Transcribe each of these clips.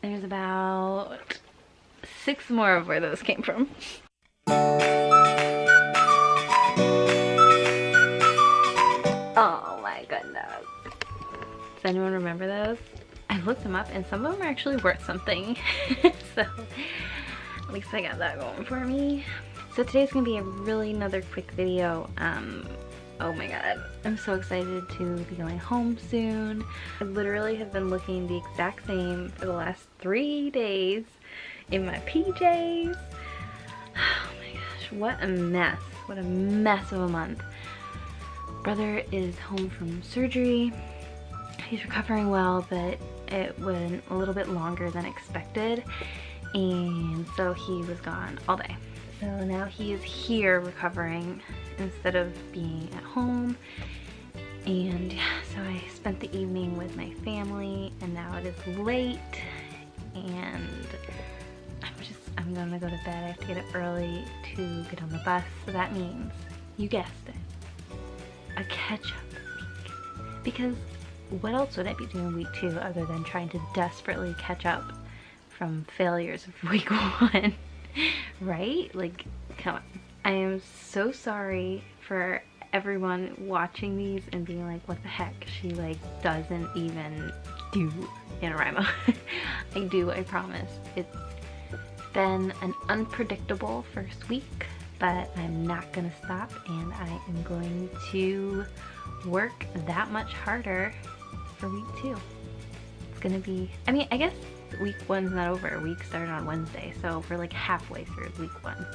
There's about 6 more of where those came from. Oh my goodness. Does anyone remember those? I looked them up and some of them are actually worth something. So at least I got that going for me. So today's gonna be another quick video. Oh my god, I'm so excited to be going home soon. I literally have been looking the exact same for the last 3 days in my PJs. Oh my gosh, what a mess. What a mess of a month. Brother is home from surgery. He's recovering well, but it went a little bit longer than expected, and so he was gone all day. So now he is here recovering instead of being at home. And yeah, so I spent the evening with my family, and now it is late, and I'm gonna go to bed. I have to get up early to get on the bus, so that means, you guessed it, a catch-up week. Because what else would I be doing week 2 other than trying to desperately catch up from failures of week 1? Right? Like, come on. I am so sorry for everyone watching these and being like, what the heck? She like doesn't even do NaNoWriMo. I do, I promise. It's been an unpredictable first week, but I'm not gonna stop, and I am going to work that much harder for week 2. It's gonna be, I mean, I guess week 1's not over. Week started on Wednesday, so we're like halfway through week 1.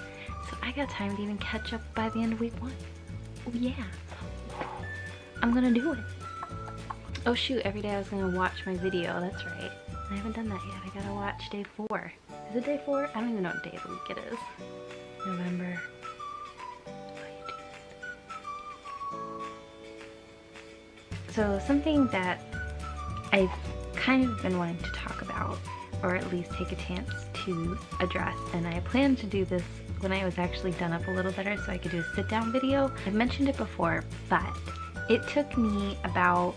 So I got time to even catch up by the end of week 1. Oh yeah, I'm gonna do it. Oh shoot, every day I was gonna watch my video, that's right. I haven't done that yet. I gotta watch day 4. Is it day 4? I don't even know what day of the week it is. November. So something that I've kind of been wanting to talk about, or at least take a chance to address, and I plan to do this when I was actually done up a little better so I could do a sit down video. I've mentioned it before, but it took me about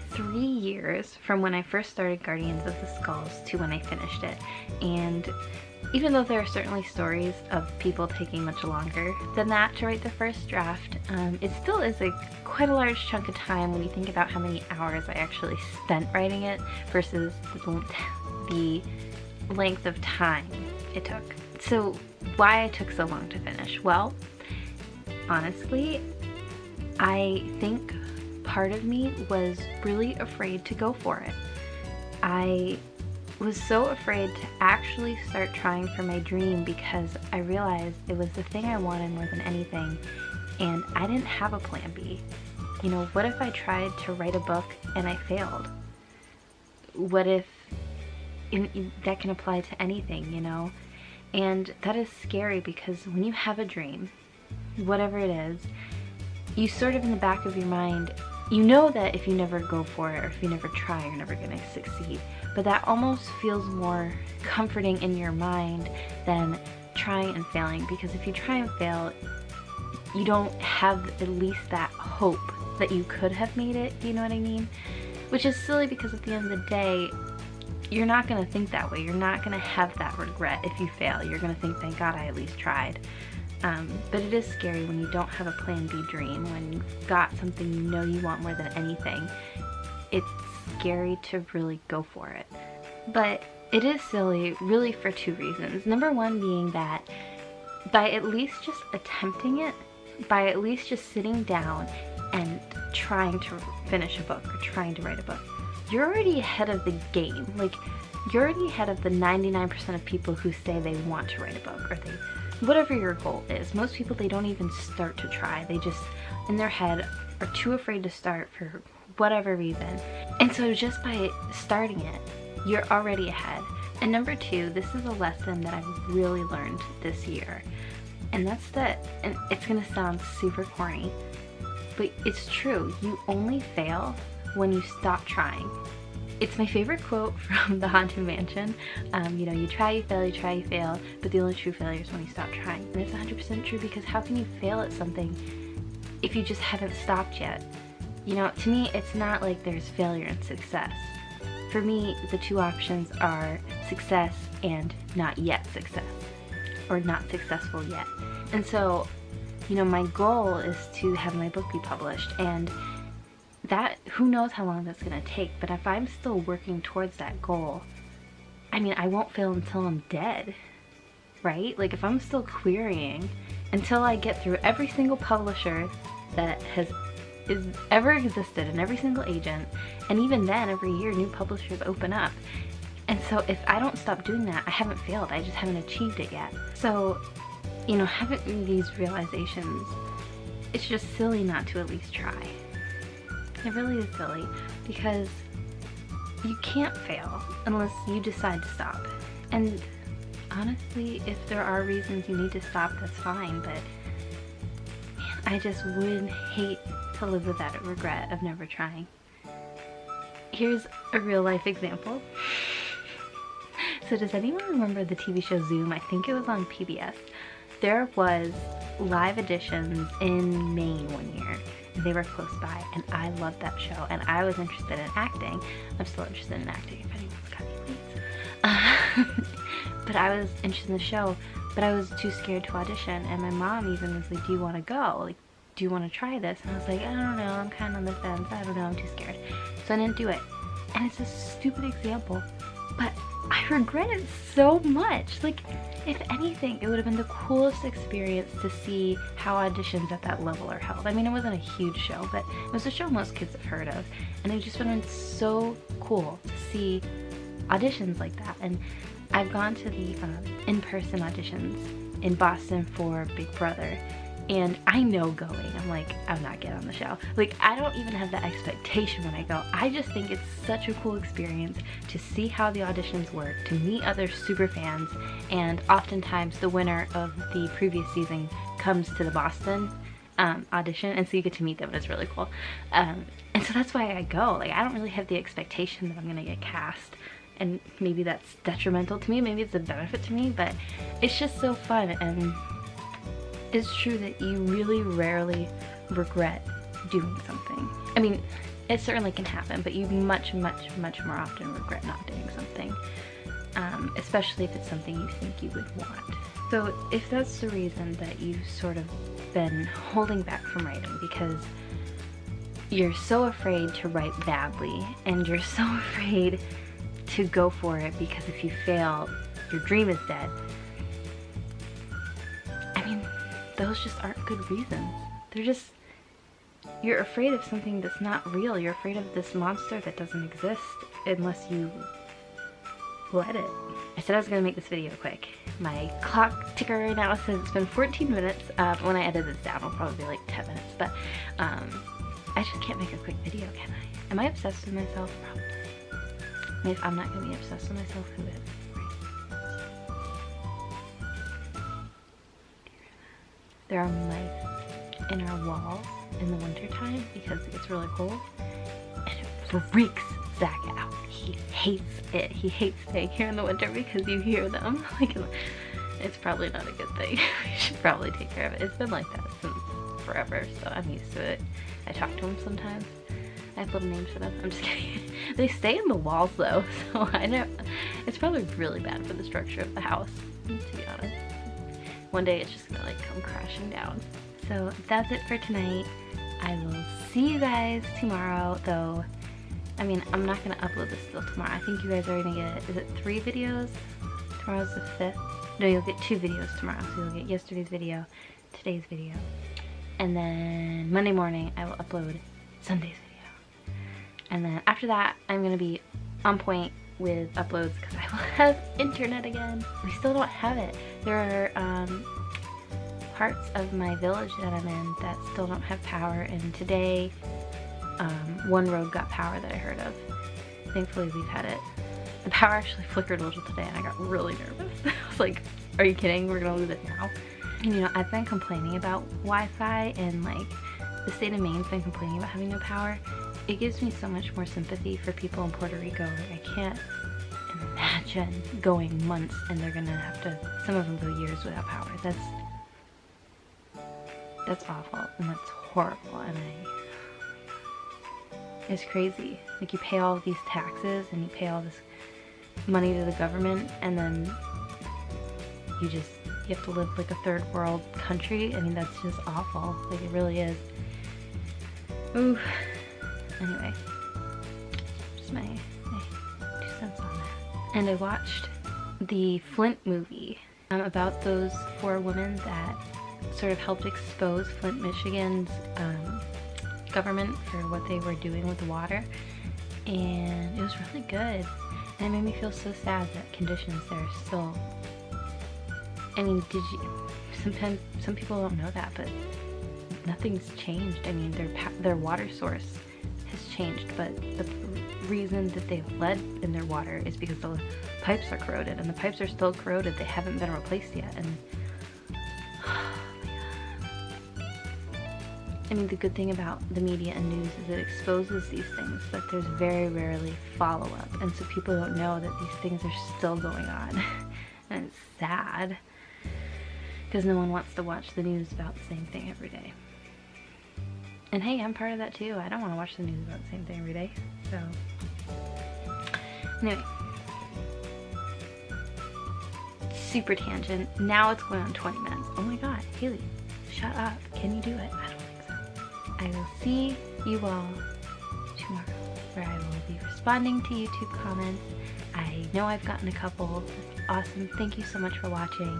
3 years from when I first started Guardians of the Skulls to when I finished it. And even though there are certainly stories of people taking much longer than that to write the first draft, it still is quite a large chunk of time when you think about how many hours I actually spent writing it versus the length of time it took. So why I took so long to finish? Well, honestly, I think part of me was really afraid to go for it. I was so afraid to actually start trying for my dream because I realized it was the thing I wanted more than anything, and I didn't have a plan B. You know, what if I tried to write a book and I failed? What if that can apply to anything, you know? And that is scary because when you have a dream, whatever it is, you sort of in the back of your mind, you know that if you never go for it or if you never try, you're never going to succeed. But that almost feels more comforting in your mind than trying and failing, because if you try and fail, you don't have at least that hope that you could have made it, you know what I mean? Which is silly because at the end of the day, you're not going to think that way. You're not going to have that regret if you fail. You're going to think, thank God I at least tried. But it is scary when you don't have a plan B dream, when you've got something you know you want more than anything. It's scary to really go for it. But it is silly really for 2 reasons. Number 1 being that by at least just attempting it, by at least just sitting down and trying to finish a book or trying to write a book, you're already ahead of the game. Like, you're already ahead of the 99% of people who say they want to write a book, or whatever your goal is. Most people, they don't even start to try. They just, in their head, are too afraid to start for whatever reason. And so just by starting it, you're already ahead. And number 2, this is a lesson that I've really learned this year. And that's that, and it's gonna sound super corny, but it's true. You only fail when you stop trying. It's my favorite quote from The Haunted Mansion. You know, you try, you fail, but the only true failure is when you stop trying. And it's 100% true, because how can you fail at something if you just haven't stopped yet? You know, to me, it's not like there's failure and success. For me, the two options are success and not yet success, or not successful yet. And so, you know, my goal is to have my book be published, and that, who knows how long that's gonna take, but if I'm still working towards that goal, I mean, I won't fail until I'm dead, right? Like, if I'm still querying until I get through every single publisher that has ever existed and every single agent, and even then, every year new publishers open up. And so if I don't stop doing that, I haven't failed, I just haven't achieved it yet. So, you know, having these realizations, it's just silly not to at least try. It really is silly, because you can't fail unless you decide to stop. And honestly, if there are reasons you need to stop, that's fine, but man, I just would hate to live with that regret of never trying. Here's a real life example. So does anyone remember the TV show Zoom? I think it was on PBS. There was live editions in Maine one year. They were close by, and I loved that show, and I was interested in acting. I'm still interested in acting if anyone's got any leads. But I was interested in the show, but I was too scared to audition, and my mom even was like, do you want to go? Like, do you want to try this? And I was like, I don't know, I'm kind of on the fence, I don't know, I'm too scared. So I didn't do it. And it's a stupid example, but I regret it so much. Like, if anything, it would have been the coolest experience to see how auditions at that level are held. I mean, it wasn't a huge show, but it was a show most kids have heard of, and it just would have been so cool to see auditions like that. And I've gone to the in-person auditions in Boston for Big Brother, and I know going, I'm like, I'm not getting on the show. Like, I don't even have that expectation when I go. I just think it's such a cool experience to see how the auditions work, to meet other super fans, and oftentimes the winner of the previous season comes to the Boston audition, and so you get to meet them, and it's really cool. And so that's why I go. Like, I don't really have the expectation that I'm gonna get cast, and maybe that's detrimental to me, maybe it's a benefit to me, but it's just so fun. And it's true that you really rarely regret doing something. I mean, it certainly can happen, but you much more often regret not doing something, especially if it's something you think you would want. So if that's the reason that you've sort of been holding back from writing because you're so afraid to write badly, and you're so afraid to go for it because if you fail, your dream is dead, I mean, those just aren't good reasons. They're just, you're afraid of something that's not real. You're afraid of this monster that doesn't exist unless you let it. I said I was gonna make this video quick. My clock ticker right now says it's been 14 minutes. When I edit this down, it'll probably be like 10 minutes, but I just can't make a quick video, can I? Am I obsessed with myself? Probably. I mean, if I'm not gonna be obsessed with myself, who is? There are mice in our walls in the wintertime because it gets really cold, and it freaks Zach out. He hates it. He hates staying here in the winter because you hear them. Like, it's probably not a good thing. We should probably take care of it. It's been like that since forever, so I'm used to it. I talk to them sometimes. I have little names for them. I'm just kidding. They stay in the walls though, so I know it's probably really bad for the structure of the house, to be honest. One day it's just gonna like come crashing down. So that's it for tonight. I will see you guys tomorrow, though. I mean, I'm not gonna upload this till tomorrow. I think you guys are gonna get, is it 3 videos? Tomorrow's the 5th. No, you'll get 2 videos tomorrow. So you'll get yesterday's video, today's video, and then Monday morning I will upload Sunday's video. And then after that, I'm gonna be on point with uploads because I will have internet again. We still don't have it. There are parts of my village that I'm in that still don't have power, and today one road got power that I heard of. Thankfully we've had it. The power actually flickered a little today and I got really nervous. I was like, are you kidding? We're gonna lose it now. And you know, I've been complaining about Wi-Fi, and like the state of Maine's been complaining about having no power, it gives me so much more sympathy for people in Puerto Rico. Like, I can't imagine going months and they're gonna have to, some of them go years without power. That's awful and that's horrible, and it's crazy. Like, you pay all of these taxes and you pay all this money to the government, and then you have to live like a third world country. I mean, that's just awful. Like, it really is. Ooh. Anyway, just my 2 cents on that. And I watched the Flint movie about those 4 women that sort of helped expose Flint, Michigan's government for what they were doing with the water, and it was really good. And it made me feel so sad that conditions there are still, I mean, sometimes some people don't know that, but nothing's changed. I mean, their water source has changed, but the reason that they have lead in their water is because the pipes are corroded, and the pipes are still corroded. They haven't been replaced yet. And I mean, the good thing about the media and news is it exposes these things, but there's very rarely follow-up, and so people don't know that these things are still going on. And it's sad, because no one wants to watch the news about the same thing every day. And hey, I'm part of that too. I don't want to watch the news about the same thing every day. So, anyway. Super tangent. Now it's going on 20 minutes. Oh my god, Haley, shut up. Can you do it? I don't think so. I will see you all tomorrow, where I will be responding to YouTube comments. I know I've gotten a couple. That's awesome. Thank you so much for watching.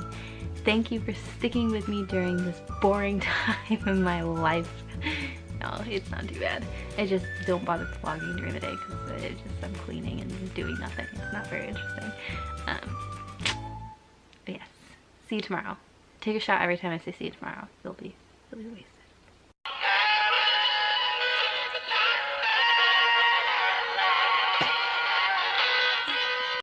Thank you for sticking with me during this boring time in my life. No, it's not too bad. I just don't bother vlogging during the day because I'm cleaning and doing nothing. It's not very interesting. But yes, see you tomorrow. Take a shot every time I say see you tomorrow. You'll be